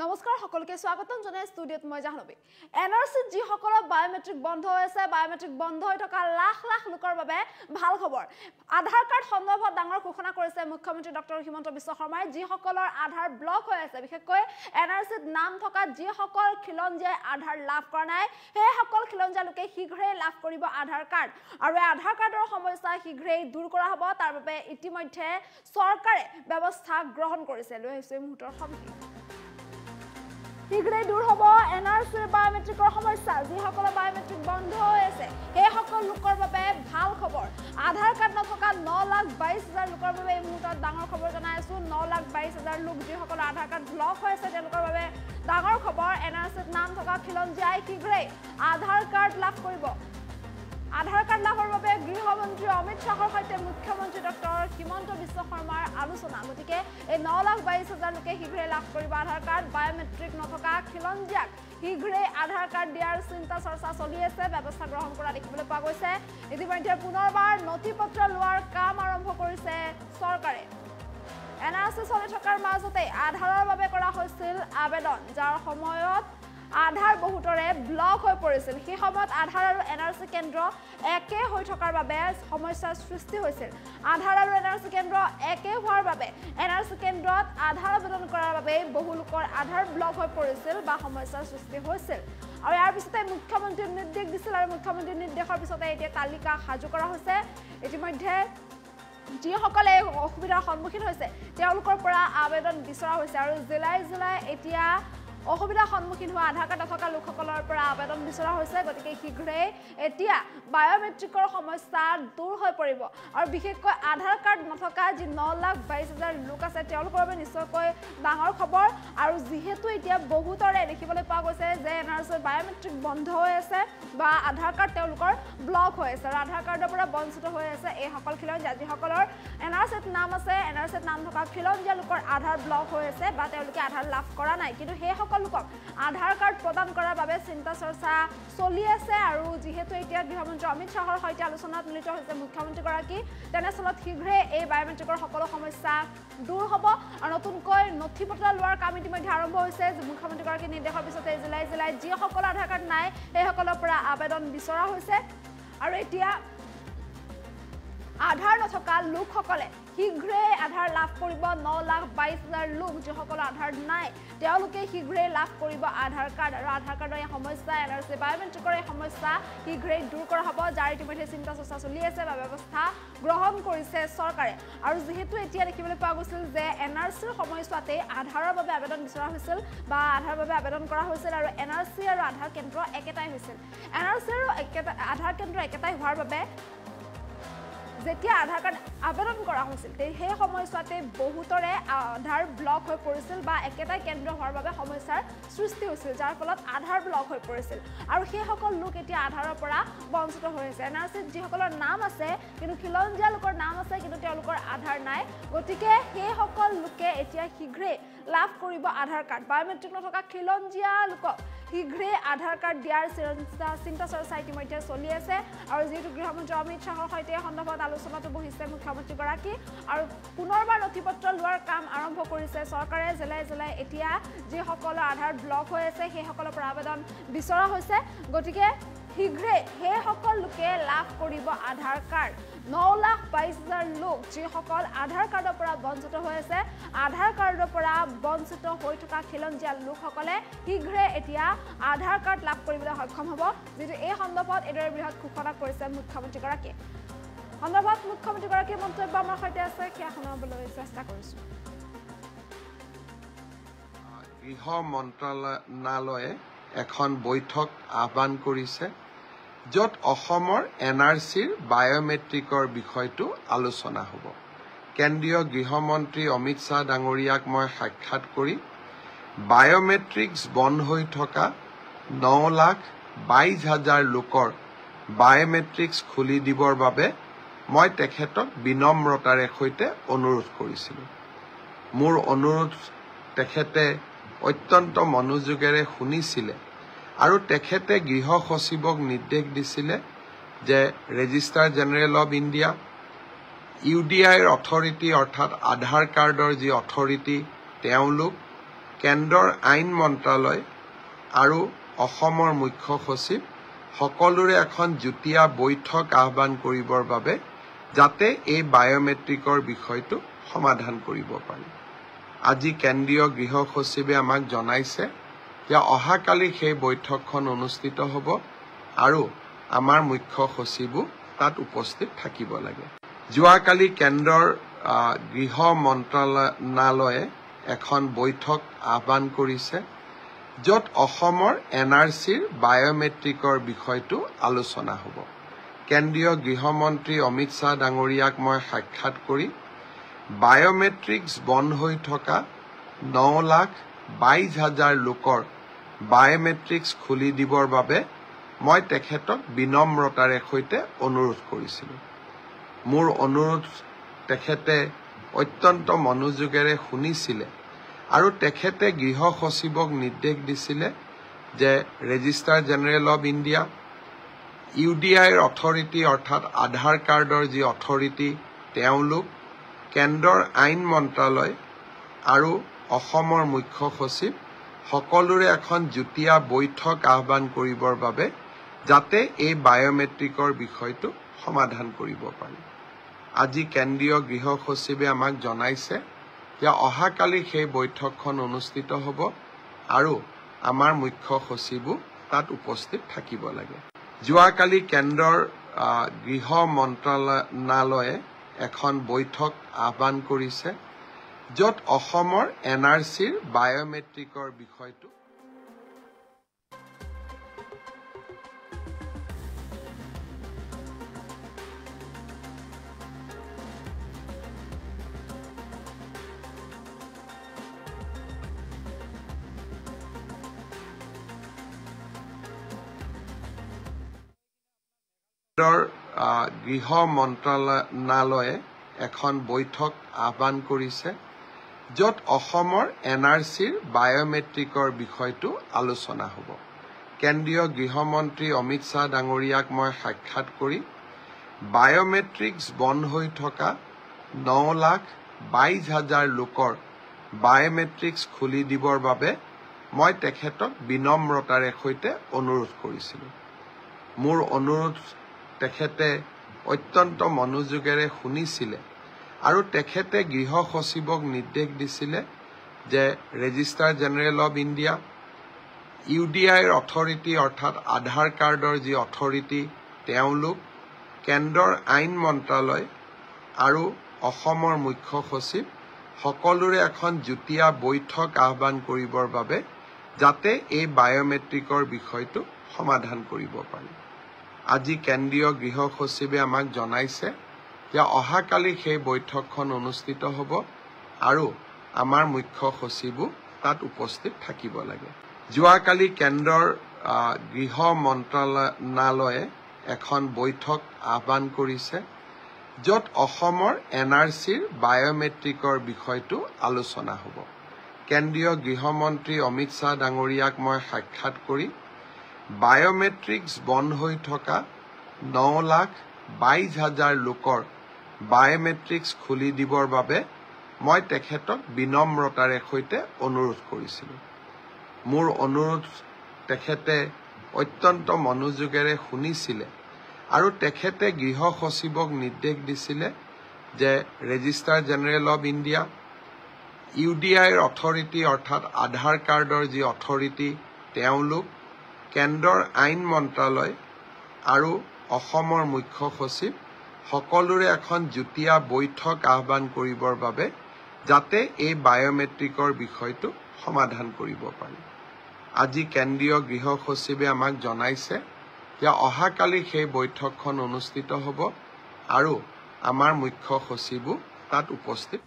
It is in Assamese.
নমস্কাৰ সকলকে স্বাগতম জনাই ষ্টুডিঅত মই জাহ্নবী এনআৰসি জি সকলৰ বায়োমেট্ৰিক বন্ধ হৈছে বায়োমেট্ৰিক বন্ধ হৈ থকা লাখ লাখ লোকৰ বাবে ভাল খবৰ আধাৰ কাৰ্ড সন্দৰ্ভত ডাঙৰ ঘোষণা কৰিছে মুখ্যমন্ত্ৰী ডক্টৰ হিমন্ত বিশ্ব শৰ্মাই জি সকলৰ আধাৰ ব্লক হৈ আছে বিশেষকৈ এনআৰসিত নাম থকা জি সকল খিলঞ্জিয়াই আধাৰ লাভ কৰা নাই সেই সকল খিলঞ্জিয়া লোকে শীঘ্ৰে লাভ কৰিব আধাৰ কাৰ্ড আৰু এই আধাৰ কাৰ্ডৰ সমস্যা শীঘ্ৰেই দূৰ কৰা হ'ব তাৰ বাবে ইতিমধ্যে চৰকাৰে ব্যৱস্থা গ্ৰহণ কৰিছে লৈ হৈছে মুহূৰ্তৰ সবিশেষ শীঘ্ৰেই দূৰ হ'ব এনআৰসিৰ বায়োমেট্ৰিকৰ সমস্যা যিসকলৰ বায়োমেট্ৰিক বন্ধ হৈ আছে সেই সকল লোকৰ বাবে ভাল খবৰ আধাৰ কাৰ্ড নথকা 9,22,000 লোকৰ বাবে এই মুহূৰ্তত ডাঙৰ খবৰ জনাই আছো 9,22,000 লোক যিসকলৰ আধাৰ কাৰ্ড ব্লক হৈ আছে তেওঁলোকৰ বাবে ডাঙৰ খবৰ এনআৰসিত নাম থকা খিলঞ্জিয়াই শীঘ্ৰেই আধাৰ কাৰ্ড লাভ কৰিব আধাৰ কাৰ্ড লাভৰ বাবে গৃহমন্ত্ৰী অমিত শাহৰ সৈতে মুখ্যমন্ত্ৰী ডক্টৰ হিমন্ত বিশ্ব শৰ্মাৰ আলোচনা গতিকে এই 9,22,000 লোকে শীঘ্ৰেই লাভ কৰিব আধাৰ কাৰ্ড বায়োমেট্ৰিক নথকা খিলঞ্জিয়াক শীঘ্ৰেই আধাৰ কাৰ্ড দিয়াৰ চিন্তা চৰ্চা চলি আছে ব্যৱস্থা গ্ৰহণ কৰা দেখিবলৈ পোৱা গৈছে ইতিমধ্যে পুনৰবাৰ নথি পত্ৰ লোৱাৰ কাম আৰম্ভ কৰিছে চৰকাৰে এনআৰসি চলি থকাৰ মাজতে আধাৰৰ বাবে কৰা হৈছিল আবেদন যাৰ সময়ত আধাৰ বহুতৰে ব্লক হৈ পৰিছিল সেই সময়ত আধাৰ আৰু এনআৰসি কেন্দ্ৰ একে হৈ থকাৰ বাবে সমস্যাৰ সৃষ্টি হৈছিল আধাৰ আৰু এনআৰসি কেন্দ্ৰ একে হোৱাৰ বাবে এনআৰসি কেন্দ্ৰত আধাৰ আবেদন কৰাৰ বাবে বহু লোকৰ আধাৰ ব্লক হৈ পৰিছিল বা সমস্যাৰ সৃষ্টি হৈছিল আৰু ইয়াৰ পিছতে মুখ্যমন্ত্ৰীৰ নিৰ্দেশ দিছিল আৰু মুখ্যমন্ত্ৰীৰ নিৰ্দেশৰ পিছতে এতিয়া তালিকা সাজু কৰা হৈছে ইতিমধ্যে যিসকলে অসুবিধাৰ সন্মুখীন হৈছে তেওঁলোকৰ পৰা আবেদন বিচৰা হৈছে আৰু জিলাই জিলাই এতিয়া অসুবিধাৰ সন্মুখীন হোৱা আধাৰ কাৰ্ড নথকা লোকসকলৰ পৰা আবেদন বিচৰা হৈছে গতিকে শীঘ্ৰেই এতিয়া বায়োমেট্ৰিকৰ সমস্যা দূৰ হৈ পৰিব আৰু বিশেষকৈ আধাৰ কাৰ্ড নথকা যি 9,22,000 লোক আছে তেওঁলোকৰ বাবে নিশ্চয়কৈ ডাঙৰ খবৰ আৰু যিহেতু এতিয়া বহুতৰে দেখিবলৈ পোৱা গৈছে যে এনআৰসিৰ বায়োমেট্ৰিক বন্ধ হৈ আছে বা আধাৰ কাৰ্ড তেওঁলোকৰ ব্লক হৈ আছে আৰু আধাৰ কাৰ্ডৰ পৰা বঞ্চিত হৈ আছে এই সকল খিলঞ্জিয়া যিসকলৰ এনআৰসিত নাম আছে এনআৰসিত নাম থকা খিলঞ্জিয়া লোকৰ আধাৰ ব্লক হৈ আছে বা তেওঁলোকে আধাৰ লাভ কৰা নাই কিন্তু সেই লোকক আধাৰ কাৰ্ড প্ৰদান কৰাৰ বাবে চিন্তা চৰ্চা চলি আছে আৰু যেহেতু এতিয়া গৃহমন্ত্ৰী অমিত শাহৰ সৈতে আলোচনাত মিলিত হৈছে মুখ্যমন্ত্ৰীগৰাকী তেনেস্থলত শীঘ্ৰে এই বায়োমেট্ৰিকৰ সকলো সমস্যা দূৰ হ'ব আৰু নতুনকৈ নথি পত্ৰ লোৱাৰ কাম ইতিমধ্যে আৰম্ভ হৈছে মুখ্যমন্ত্ৰীগৰাকীৰ নিৰ্দেশৰ পিছতে জিলাই জিলাই যিসকলৰ আধাৰ কাৰ্ড নাই সেইসকলৰ পৰা আবেদন বিচৰা হৈছে আৰু এতিয়া আধাৰ নথকা লোকসকলে শীঘ্ৰেই আধাৰ লাভ কৰিব 9,22,000 লোক যিসকলৰ আধাৰ নাই তেওঁলোকে শীঘ্ৰেই লাভ কৰিব আধাৰ কাৰ্ড আৰু আধাৰ কাৰ্ডৰ এই সমস্যা এনআৰসি বায়োমেট্ৰিকৰ এই সমস্যা শীঘ্ৰেই দূৰ কৰা হ'ব যাৰ ইতিমধ্যে চিন্তা চৰ্চা চলি আছে বা ব্যৱস্থা গ্ৰহণ কৰিছে চৰকাৰে আৰু যিহেতু এতিয়া দেখিবলৈ পোৱা গৈছিল যে এনআৰসিৰ সময়ছোৱাতে আধাৰৰ বাবে আবেদন বিচৰা হৈছিল বা আধাৰৰ বাবে আবেদন কৰা হৈছিল আৰু এনআৰসি আৰু আধাৰ কেন্দ্ৰ একেটাই হৈছিল এনআৰসি আৰু আধাৰ কেন্দ্ৰ একেটাই হোৱাৰ বাবে যেতিয়া আধাৰ কাৰ্ড আবেদন কৰা হৈছিল সেই সময়ছোৱাতে বহুতৰে আধাৰ ব্লক হৈ পৰিছিল বা একেটাই কেন্দ্ৰ হোৱাৰ বাবে সমস্যাৰ সৃষ্টি হৈছিল যাৰ ফলত আধাৰ ব্লক হৈ পৰিছিল আৰু সেই সকল লোক এতিয়া আধাৰৰ পৰা বঞ্চিত হৈ আছে এনআৰসিত যিসকলৰ নাম আছে কিন্তু খিলঞ্জিয়া লোকৰ নাম আছে কিন্তু তেওঁলোকৰ আধাৰ নাই গতিকে সেই সকল লোকে এতিয়া শীঘ্ৰেই লাভ কৰিব আধাৰ কাৰ্ড বায়োমেট্ৰিক নথকা খিলঞ্জিয়া লোকক শীঘ্ৰেই আধাৰ কাৰ্ড দিয়াৰ চিন্তা চৰ্চা ইতিমধ্যে চলি আছে আৰু যিহেতু গৃহমন্ত্ৰী অমিত শাহৰ সৈতে সন্দৰ্ভত আলোচনাটো বহিছে মুখ্যমন্ত্ৰীগৰাকী আৰু পুনৰবাৰ নথি পত্ৰ লোৱাৰ কাম আৰম্ভ কৰিছে চৰকাৰে জিলাই জিলাই এতিয়া যিসকলৰ আধাৰ ব্লক হৈ আছে সেইসকলৰ পৰা আবেদন বিচৰা হৈছে গতিকে শীঘ্ৰেই সেইসকল লোকে লাভ কৰিব আধাৰ কাৰ্ড 9,22,000 লোক যিসকল আধাৰ কাৰ্ডৰ পৰা বঞ্চিত হৈ আছে আধাৰ কাৰ্ডৰ পৰা বঞ্চিত হৈ থকা খিলঞ্জিয়া লোকসকলে শীঘ্ৰেই এতিয়া আধাৰ কাৰ্ড লাভ কৰিবলৈ সক্ষম হ'ব যিটো এই সন্দৰ্ভত এইদৰে বৃহৎ ঘোষণা কৰিছে মুখ্যমন্ত্ৰীগৰাকীয়ে সন্দৰ্ভত মুখ্যমন্ত্ৰীগৰাকীৰ মন্তব্য আমাৰ সৈতে আছে সেয়া শুনাবলৈ চেষ্টা কৰিছোঁ গৃহ মন্ত্ৰালয়ে এখন বৈঠক আহ্বান কৰিছে য'ত অসমৰ এনআৰসিৰ বায়োমেট্ৰিকৰ বিষয়টো আলোচনা হ'ব কেন্দ্ৰীয় গৃহমন্ত্ৰী অমিত শ্বাহ ডাঙৰীয়াক মই সাক্ষাৎ কৰি বায়োমেট্ৰিক্স বন্ধ হৈ থকা 9,22,000 লোকৰ বায়োমেট্ৰিক্স খুলি দিবৰ বাবে মই তেখেতক বিনম্ৰতাৰে সৈতে অনুৰোধ কৰিছিলোঁ মোৰ অনুৰোধ তেখেতে অত্যন্ত মনোযোগেৰে শুনিছিলে আৰু তেখেতে গৃহ সচিবক নিৰ্দেশ দিছিলে যে ৰেজিষ্ট্ৰাৰ জেনেৰেল অফ ইণ্ডিয়া UDIৰ অথৰিটি অৰ্থাৎ আধাৰ কাৰ্ডৰ যি অথৰিটি তেওঁলোক কেন্দ্ৰৰ আইন মন্ত্ৰালয় আৰু অসমৰ মুখ্য সচিব সকলোৰে এখন যুটীয়া বৈঠক আহ্বান কৰিবৰ বাবে যাতে এই বায়োমেট্ৰিকৰ বিষয়টো সমাধান কৰিব পাৰি। আজি কেন্দ্ৰীয় গৃহ সচিবে আমাক জনাইছে যে অহাকালি সেই বৈঠকখন অনুষ্ঠিত হ'ব আৰু আমাৰ মুখ্য সচিবো তাত উপস্থিত থাকিব লাগে। যোৱাকালি কেন্দ্ৰৰ গৃহ মন্ত্ৰালয়ে এখন বৈঠক আহ্বান কৰিছে য'ত অসমৰ NRCৰ বায়োমেট্ৰিকৰ বিষয়টো আলোচনা হ'ব। কেন্দ্ৰীয় গৃহমন্ত্ৰী অমিত শ্বাহ ডাঙৰীয়াক মই সাক্ষাৎ কৰি বায়োমেট্ৰিক্স বন্ধ হৈ থকা 9,22,000 লোকৰ বায়োমেট্ৰিক্স খুলি দিবৰ বাবে মই তেখেতক বিনম্ৰতাৰে সৈতে অনুৰোধ কৰিছিলোঁ। মোৰ অনুৰোধ তেখেতে অত্যন্ত মনোযোগেৰে শুনিছিলে আৰু তেখেতে গৃহ সচিবক নিৰ্দেশ দিছিলে যে ৰেজিষ্ট্ৰাৰ জেনেৰেল অৱ ইণ্ডিয়া, UDIৰ অথৰিটি অৰ্থাৎ আধাৰ কাৰ্ডৰ যি অথৰিটি তেওঁলোক, কেন্দ্ৰৰ আইন মন্ত্ৰালয় আৰু অসমৰ মুখ্য সচিব সকলোৰে এখন যুটীয়া বৈঠক আহ্বান কৰিবৰ বাবে যাতে এই বায়োমেট্ৰিকৰ বিষয়টো সমাধান কৰিব পাৰি। আজি কেন্দ্ৰীয় গৃহ সচিবে আমাক জনাইছে যে অহাকালি সেই বৈঠকখন অনুষ্ঠিত হ'ব আৰু আমাৰ মুখ্য সচিবো তাত উপস্থিত থাকিব লাগে। যোৱাকালি কেন্দ্ৰৰ গৃহ মন্ত্ৰালয়ে এখন বৈঠক আহ্বান কৰিছে য'ত অসমৰ NRCৰ বায়োমেট্ৰিকৰ বিষয়টো গৃহ মন্ত্ৰালয়ে এখন বৈঠক আহ্বান কৰিছে য'ত অসমৰ NRCৰ বায়োমেট্ৰিকৰ বিষয়টো আলোচনা হ'ব। কেন্দ্ৰীয় গৃহমন্ত্ৰী অমিত শ্বাহ ডাঙৰীয়াক মই সাক্ষাৎ কৰি বায়োমেট্ৰিক্স বন্ধ হৈ থকা 9,22,000 লোকৰ বায়োমেট্ৰিক্স খুলি দিবৰ বাবে মই তেখেতক বিনম্ৰতাৰে সৈতে অনুৰোধ কৰিছিলোঁ। মোৰ অনুৰোধ তেখেতে অত্যন্ত মনোযোগেৰে শুনিছিলে আৰু তেখেতে গৃহ সচিবক নিৰ্দেশ দিছিলে যে ৰেজিষ্ট্ৰাৰ জেনেৰেল অৱ ইণ্ডিয়া, UDIৰ অথৰিটি অৰ্থাৎ আধাৰ কাৰ্ডৰ যি অথৰিটি তেওঁলোক, কেন্দ্ৰৰ আইন মন্ত্ৰালয় আৰু অসমৰ মুখ্য সচিব সকলোৰে এখন যুটীয়া বৈঠক আহ্বান কৰিবৰ বাবে যাতে এই বায়োমেট্ৰিকৰ বিষয়টো সমাধান কৰিব পাৰি। আজি কেন্দ্ৰীয় গৃহ সচিবে আমাক জনাইছে যে অহাকালি সেই বৈঠকখন অনুষ্ঠিত হ'ব আৰু আমাৰ মুখ্য সচিবো তাত উপস্থিত থাকিব লাগে। যোৱাকালি কেন্দ্ৰৰ গৃহ মন্ত্ৰালয়ে এখন বৈঠক আহ্বান কৰিছে য'ত অসমৰ NRCৰ বায়োমেট্ৰিকৰ বিষয়টো আলোচনা হ'ব। কেন্দ্ৰীয় গৃহমন্ত্ৰী অমিত শ্বাহ ডাঙৰীয়াক মই সাক্ষাৎ কৰি বায়োমেট্ৰিক্স বন্ধ হৈ থকা 9,22,000 লোকৰ বায়োমেট্ৰিক্স খুলি দিবৰ বাবে মই তেখেতক বিনম্ৰতাৰে সৈতে অনুৰোধ কৰিছিলোঁ। মোৰ অনুৰোধ তেখেতে অত্যন্ত মনোযোগেৰে শুনিছিলে আৰু তেখেতে গৃহ সচিবক নিৰ্দেশ দিছিলে যে ৰেজিষ্ট্ৰাৰ জেনেৰেল অৱ ইণ্ডিয়া, UDIৰ অথৰিটি অৰ্থাৎ আধাৰ কাৰ্ডৰ যি অথৰিটি তেওঁলোক, কেন্দ্ৰৰ আইন মন্ত্ৰালয় আৰু অসমৰ মুখ্য সচিব সকলোৰে এখন যুটীয়া বৈঠক আহ্বান কৰিবৰ বাবে যাতে এই বায়োমেট্ৰিকৰ বিষয়টো সমাধান কৰিব পাৰি। আজি কেন্দ্ৰীয় গৃহ সচিবে আমাক জনাইছে যে অহাকালি সেই বৈঠকখন অনুষ্ঠিত হ'ব আৰু আমাৰ মুখ্য সচিবো তাত উপস্থিত